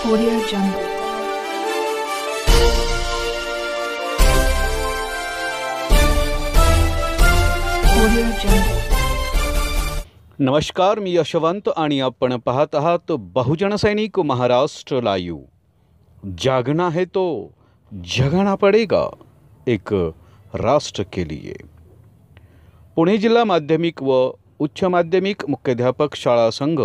Audio Jungle. Audio Jungle. नमस्कार, मी यशवंत आणि आपण पाहत आहात बहुजन सैनिक महाराष्ट्र लाईव्ह। जागना है तो जगाना पडेगा, एक राष्ट्र के लिए। पुणे जिल्हा माध्यमिक व उच्च माध्यमिक मुख्याध्यापक शाळा संघ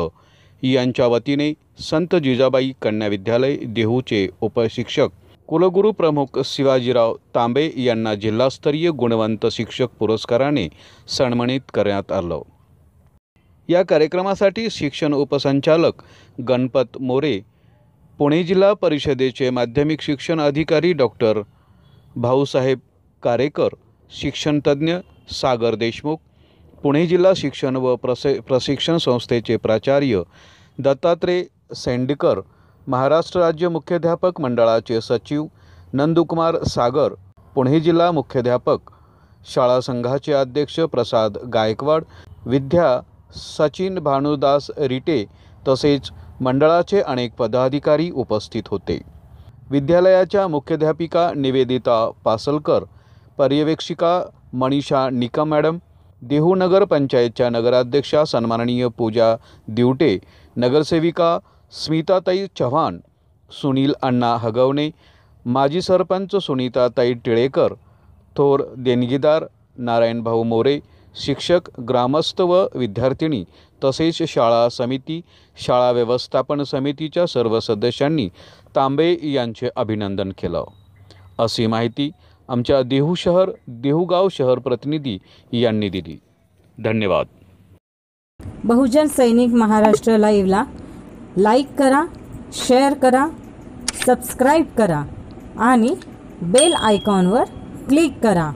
यांच्या वतीने संत जिजाबाई कन्या विद्यालय देहूचे उपशिक्षक कुलगुरू प्रमुख शिवाजीराव तांबे यांना जिल्हास्तरीय गुणवंत शिक्षक पुरस्काराने सन्मानित करण्यात आलं। या कार्यक्रमासाठी शिक्षण उपसंचालक गणपत मोरे, पुणे जिल्हा परिषदेचे माध्यमिक शिक्षण अधिकारी डॉक्टर भाऊसाहेब कारेकर, शिक्षण तज्ञ सागर देशमुख, पुणे जिल्हा शिक्षण व प्रशिक्षण संस्थेचे प्राचार्य दत्तात्रय सेंडकर, महाराष्ट्र राज्य मुख्याध्यापक मंडळाचे सचिव नंदकुमार सागर, पुणे जिल्हा मुख्याध्यापक शाळा संघाचे अध्यक्ष प्रसाद गायकवाड, विद्या सचिन भानुदास रिटे तसेच मंडळाचे अनेक पदाधिकारी उपस्थित होते। विद्यालयाच्या मुख्याध्यापिका निवेदिता पासलकर, पर्यवेक्षिका मनीषा निकम मॅडम, देहू नगर पंचायतच्या नगराध्यक्षा सन्माननीय पूजा दिवटे, नगरसेविका स्मिताताई चव्हाण, सुनील अण्णा हगवणे, माजी सरपंच सुनीताताई टिळेकर, थोर देणगीदार नारायण भाऊ मोरे, शिक्षक, ग्रामस्थ व विद्यार्थिनी तसेच शाळा समिती, शाळा व्यवस्थापन समितीच्या सर्व सदस्यांनी तांबे यांचे अभिनंदन केलं, अशी माहिती आमच्या देहूगाव शहर प्रतिनिधी यांनी दिली। धन्यवाद। बहुजन सैनिक महाराष्ट्र लाईव्हला लाईक करा, शेअर करा, सबस्क्राईब करा आणि बेल आयकॉनवर क्लिक करा।